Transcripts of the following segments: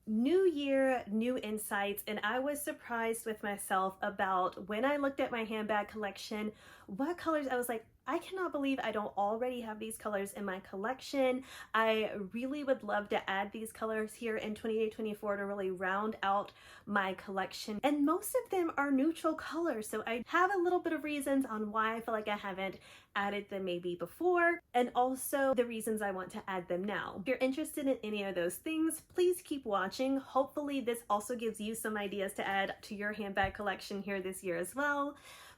New year, new insights, and I was surprised with myself about when I looked at my handbag collection, what colors I was like, I cannot believe I don't already have these colors in my collection. I really would love to add these colors here in 2024 to really round out my collection. And most of them are neutral colors, so I have a little bit of reasons on why I feel like I haven't added them maybe before, and also the reasons I want to add them now. If you're interested in any of those things, please keep watching. Hopefully this also gives you some ideas to add to your handbag collection here this year as well.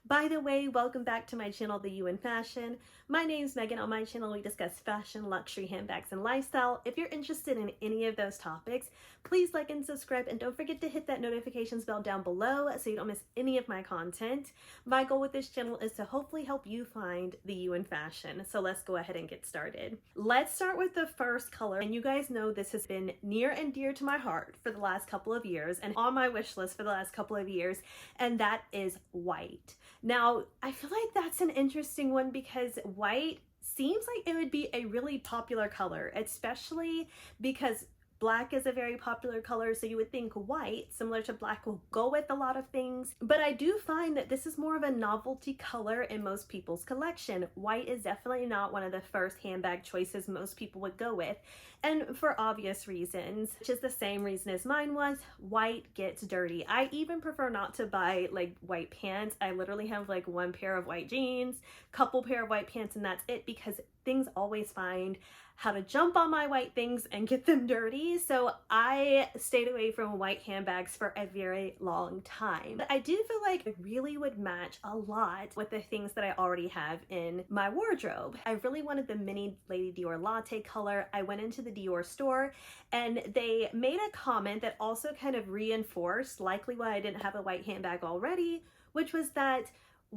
By the way, welcome back to my channel, The You in Fashion. My name's Megan. On my channel, we discuss fashion, luxury, handbags, and lifestyle. If you're interested in any of those topics, please like and subscribe, and don't forget to hit that notifications bell down below so you don't miss any of my content. My goal with this channel is to hopefully help you find the you in fashion. So let's go ahead and get started. Let's start with the first color, and you guys know this has been near and dear to my heart for the last couple of years and on my wish list for the last couple of years, and that is white. Now, I feel like that's an interesting one because white seems like it would be a really popular color, especially because black is a very popular color, so you would think white, similar to black, will go with a lot of things. But I do find that this is more of a novelty color in most people's collection. White is definitely not one of the first handbag choices most people would go with, and for obvious reasons, which is the same reason as mine was. White gets dirty. I even prefer not to buy like white pants. I literally have like one pair of white jeans, couple pair of white pants, and that's it, because things always find how to jump on my white things and get them dirty. So I stayed away from white handbags for a very long time. But I do feel like it really would match a lot with the things that I already have in my wardrobe. I really wanted the mini Lady Dior latte color. I went into the Dior store and they made a comment that also kind of reinforced likely why I didn't have a white handbag already, which was that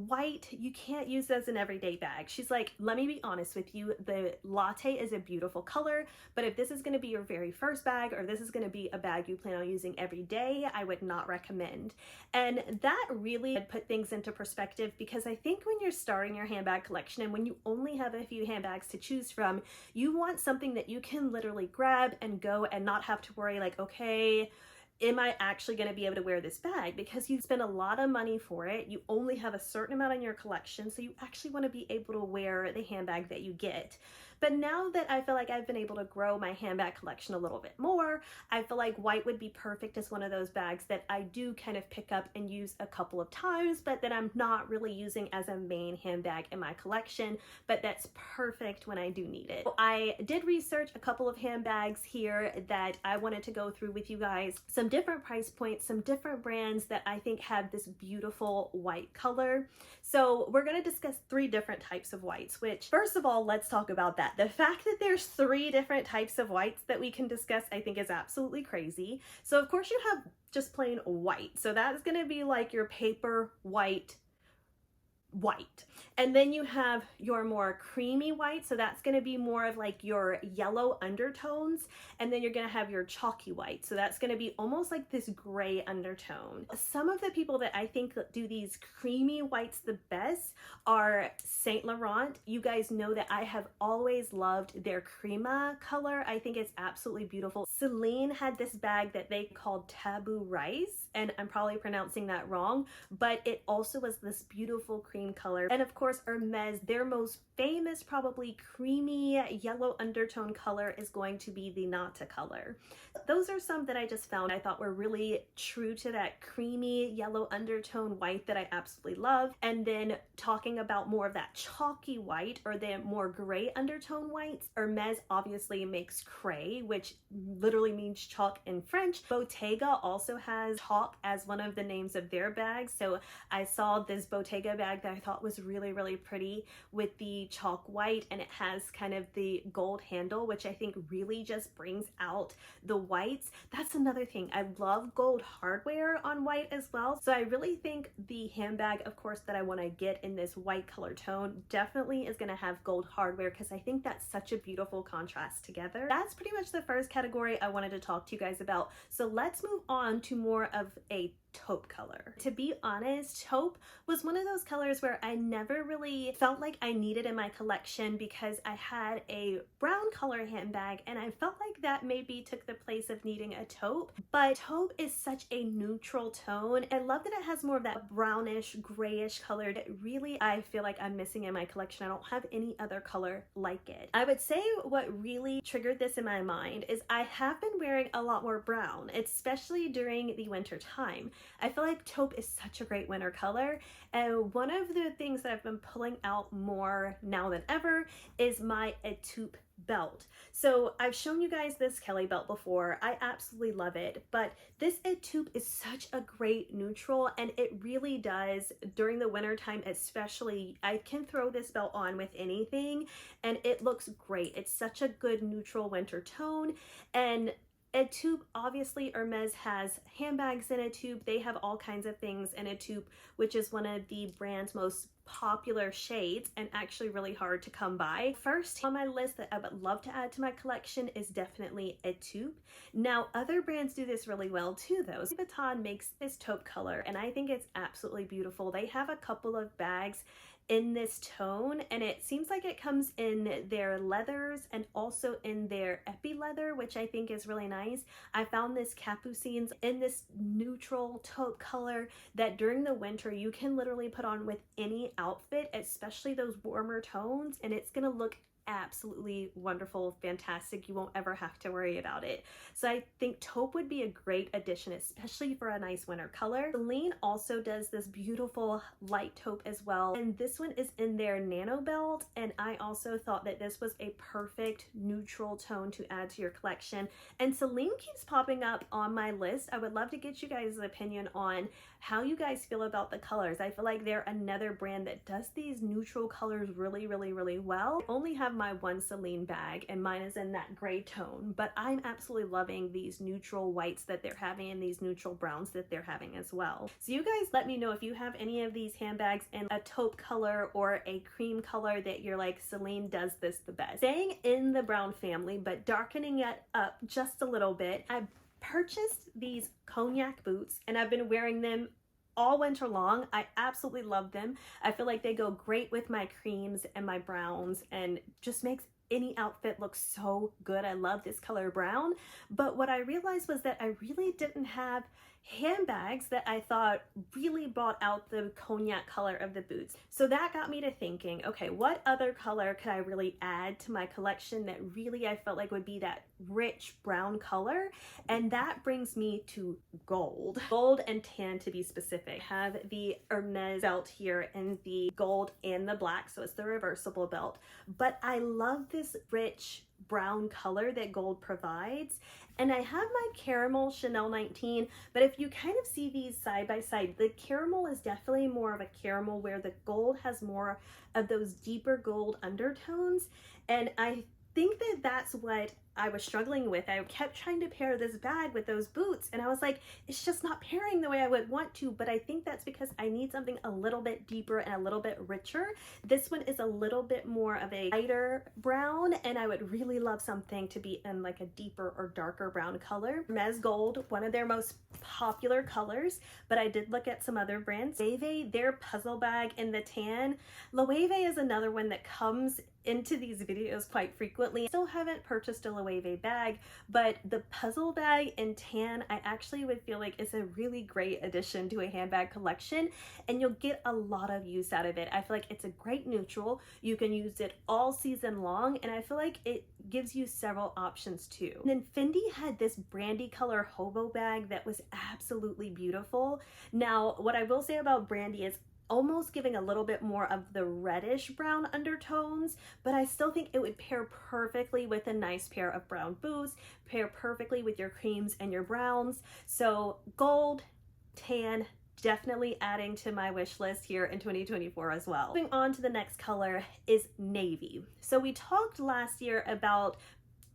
white, you can't use as an everyday bag. She's like, let me be honest with you, the latte is a beautiful color, but if this is going to be your very first bag, or this is going to be a bag you plan on using every day, I would not recommend. And that really put things into perspective, because I think when you're starting your handbag collection and when you only have a few handbags to choose from, you want something that you can literally grab and go and not have to worry like, okay, am I actually going to be able to wear this bag? Because you spend a lot of money for it. You only have a certain amount in your collection, so you actually want to be able to wear the handbag that you get. But now that I feel like I've been able to grow my handbag collection a little bit more, I feel like white would be perfect as one of those bags that I do kind of pick up and use a couple of times, but that I'm not really using as a main handbag in my collection, but that's perfect when I do need it. So I did research a couple of handbags here that I wanted to go through with you guys. Some different price points, some different brands that I think have this beautiful white color. So we're going to discuss 3 different types of whites, which first of all, let's talk about that. The fact that there's 3 different types of whites that we can discuss, I think, is absolutely crazy. So of course you have just plain white. So that's going to be like your paper white. And then you have your more creamy white, so that's going to be more of like your yellow undertones, and then you're going to have your chalky white, so that's going to be almost like this gray undertone. Some of the people that I think do these creamy whites the best are Saint Laurent. You guys know that I have always loved their crema color. I think it's absolutely beautiful. Celine had this bag that they called Taboo Rice, and I'm probably pronouncing that wrong, but it also was this beautiful cream color. And of course Hermes, their most famous probably creamy yellow undertone color is going to be the Nata color. Those are some that I just found I thought were really true to that creamy yellow undertone white that I absolutely love. And then talking about more of that chalky white or the more gray undertone whites, Hermes obviously makes cray, which literally means chalk in French. Bottega also has chalk as one of the names of their bags. So I saw this Bottega bag that I thought was really, really pretty with the chalk white, and it has kind of the gold handle, which I think really just brings out the whites. That's another thing. I love gold hardware on white as well. So I really think the handbag, of course, that I want to get in this white color tone definitely is going to have gold hardware, because I think that's such a beautiful contrast together. That's pretty much the first category I wanted to talk to you guys about. So let's move on to more of a taupe color. To be honest, taupe was one of those colors where I never really felt like I needed in my collection because I had a brown color handbag and I felt like that maybe took the place of needing a taupe. But taupe is such a neutral tone. I love that it has more of that brownish, grayish color that really I feel like I'm missing in my collection. I don't have any other color like it. I would say what really triggered this in my mind is I have been wearing a lot more brown, especially during the winter time. I feel like taupe is such a great winter color, and one of the things that I've been pulling out more now than ever is my taupe belt. So I've shown you guys this Kelly belt before. I absolutely love it, but this taupe is such a great neutral, and it really does during the winter time especially. I can throw this belt on with anything and it looks great. It's such a good neutral winter tone. And a taupe, obviously Hermes has handbags in a taupe. They have all kinds of things in a taupe, which is one of the brand's most popular shades and actually really hard to come by. First on my list that I would love to add to my collection is definitely a taupe. Now other brands do this really well too though. Louis Vuitton makes this taupe color and I think it's absolutely beautiful. They have a couple of bags in this tone and it seems like it comes in their leathers and also in their epi leather, which I think is really nice. I found this capucines in this neutral taupe color that during the winter you can literally put on with any outfit, especially those warmer tones, and it's gonna look absolutely wonderful, fantastic. You won't ever have to worry about it. So I think taupe would be a great addition, especially for a nice winter color. Celine also does this beautiful light taupe as well, and this one is in their nano belt, and I also thought that this was a perfect neutral tone to add to your collection. And Celine keeps popping up on my list. I would love to get you guys' opinion on how you guys feel about the colors. I feel like they're another brand that does these neutral colors really well. I only have my one Celine bag and mine is in that gray tone, but I'm absolutely loving these neutral whites that they're having and these neutral browns that they're having as well. So you guys let me know if you have any of these handbags in a taupe color or a cream color that you're like, Celine does this the best. Staying in the brown family but darkening it up just a little bit, I purchased these cognac boots and I've been wearing them all winter long. I absolutely love them. I feel like they go great with my creams and my browns and just makes any outfit look so good. I love this color brown, but what I realized was that I really didn't have handbags that I thought really brought out the cognac color of the boots. So that got me to thinking, okay, what other color could I really add to my collection that really I felt like would be that rich brown color? And that brings me to gold. Gold and tan to be specific. I have the Hermes belt here in the gold and the black, so it's the reversible belt. But I love this rich brown color that gold provides. And I have my caramel Chanel 19, but if you kind of see these side by side, the caramel is definitely more of a caramel where the gold has more of those deeper gold undertones. And I think that that's what I was struggling with. I kept trying to pair this bag with those boots and I was like, it's just not pairing the way I would want to, but I think that's because I need something a little bit deeper and a little bit richer. This one is a little bit more of a lighter brown and I would really love something to be in like a deeper or darker brown color. Hermes Gold, one of their most popular colors, but I did look at some other brands. Loewe, their puzzle bag in the tan. Loewe is another one that comes into these videos quite frequently. I still haven't purchased a Loewe bag, but the puzzle bag in tan I actually would feel like is a really great addition to a handbag collection and you'll get a lot of use out of it. I feel like it's a great neutral. You can use it all season long and I feel like it gives you several options too. And then Fendi had this brandy color hobo bag that was absolutely beautiful. Now what I will say about brandy is almost giving a little bit more of the reddish brown undertones, but I still think it would pair perfectly with a nice pair of brown boots, pair perfectly with your creams and your browns. So gold, tan, definitely adding to my wish list here in 2024 as well. Moving on to the next color is navy. So we talked last year about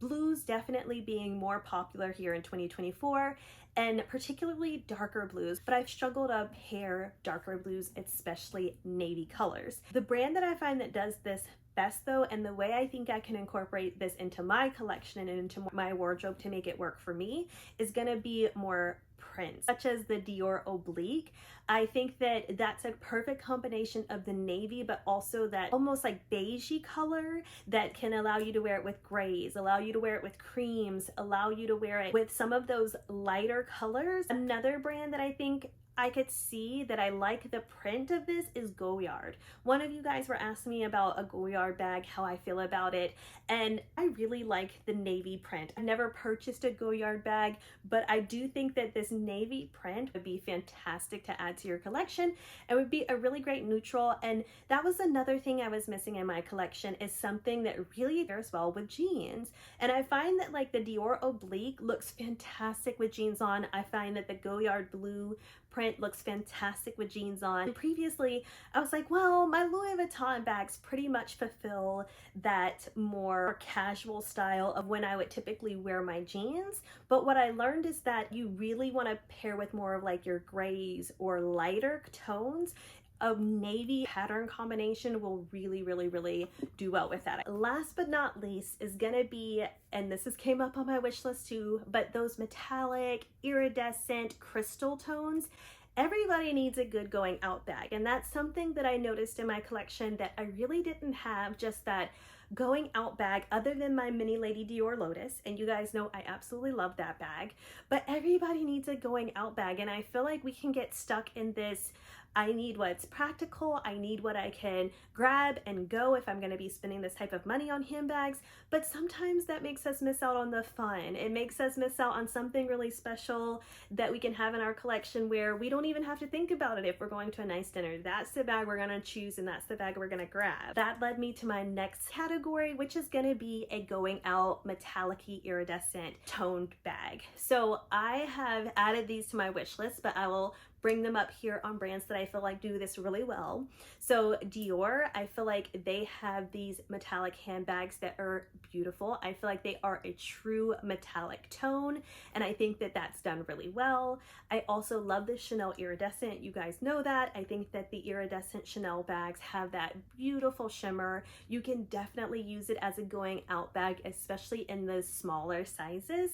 blues definitely being more popular here in 2024 and particularly darker blues, but I've struggled to pair darker blues, especially navy colors. The brand that I find that does this best though, and the way I think I can incorporate this into my collection and into my wardrobe to make it work for me is gonna be more prints, such as the Dior Oblique. I think that that's a perfect combination of the navy, but also that almost like beigey color that can allow you to wear it with grays, allow you to wear it with creams, allow you to wear it with some of those lighter colors. Another brand that I think I could see that I like the print of this is Goyard. One of you guys were asking me about a Goyard bag, how I feel about it, and I really like the navy print. I've never purchased a Goyard bag, but I do think that this navy print would be fantastic to add to your collection. It would be a really great neutral, and that was another thing I was missing in my collection, is something that really pairs well with jeans. And I find that like the Dior Oblique looks fantastic with jeans on. I find that the Goyard blue print looks fantastic with jeans on. And previously, I was like, well, my Louis Vuitton bags pretty much fulfill that more casual style of when I would typically wear my jeans. But what I learned is that you really want to pair with more of like your grays or lighter tones. A navy pattern combination will really do well with that. Last but not least is gonna be, and this came up on my wish list too, but those metallic, iridescent crystal tones. Everybody needs a good going out bag, and that's something that I noticed in my collection that I really didn't have, just that going out bag other than my Mini Lady Dior Lotus, and you guys know I absolutely love that bag, but everybody needs a going out bag, and I feel like we can get stuck in this, I need what's practical, I need what I can grab and go if I'm going to be spending this type of money on handbags, but sometimes that makes us miss out on the fun. It makes us miss out on something really special that we can have in our collection where we don't even have to think about it if we're going to a nice dinner. That's the bag we're going to choose and that's the bag we're going to grab. That led me to my next category, which is going to be a going out metallic-y iridescent toned bag. So I have added these to my wish list, but I will bring them up here on brands that I feel like do this really well. So Dior, I feel like they have these metallic handbags that are beautiful. I feel like they are a true metallic tone, and I think that that's done really well. I also love the Chanel iridescent. You guys know that. I think that the iridescent Chanel bags have that beautiful shimmer. You can definitely use it as a going out bag, especially in those smaller sizes.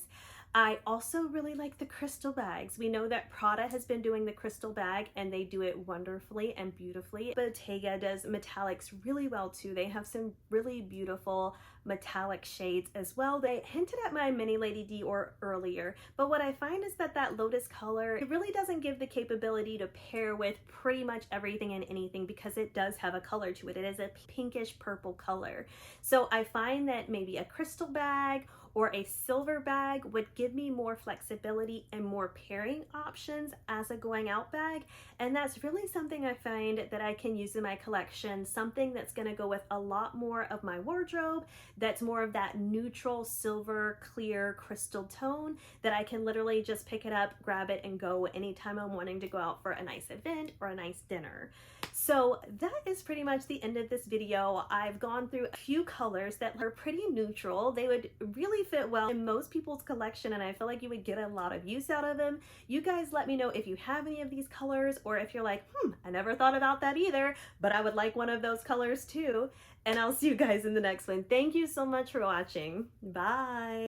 I also really like the crystal bags. We know that Prada has been doing the crystal bag and they do it wonderfully and beautifully. Bottega does metallics really well too. They have some really beautiful metallic shades as well. They hinted at my Mini Lady Dior earlier, but what I find is that that lotus color, it really doesn't give the capability to pair with pretty much everything and anything because it does have a color to it. It is a pinkish purple color. So I find that maybe a crystal bag or a silver bag would give me more flexibility and more pairing options as a going out bag. And that's really something I find that I can use in my collection, something that's gonna go with a lot more of my wardrobe, that's more of that neutral silver, clear crystal tone that I can literally just pick it up, grab it, and go anytime I'm wanting to go out for a nice event or a nice dinner. So that is pretty much the end of this video. I've gone through a few colors that are pretty neutral. They would really fit well in most people's collection, and I feel like you would get a lot of use out of them. You guys let me know if you have any of these colors, or if you're like, I never thought about that either, but I would like one of those colors too. And I'll see you guys in the next one. Thank you so much for watching. Bye.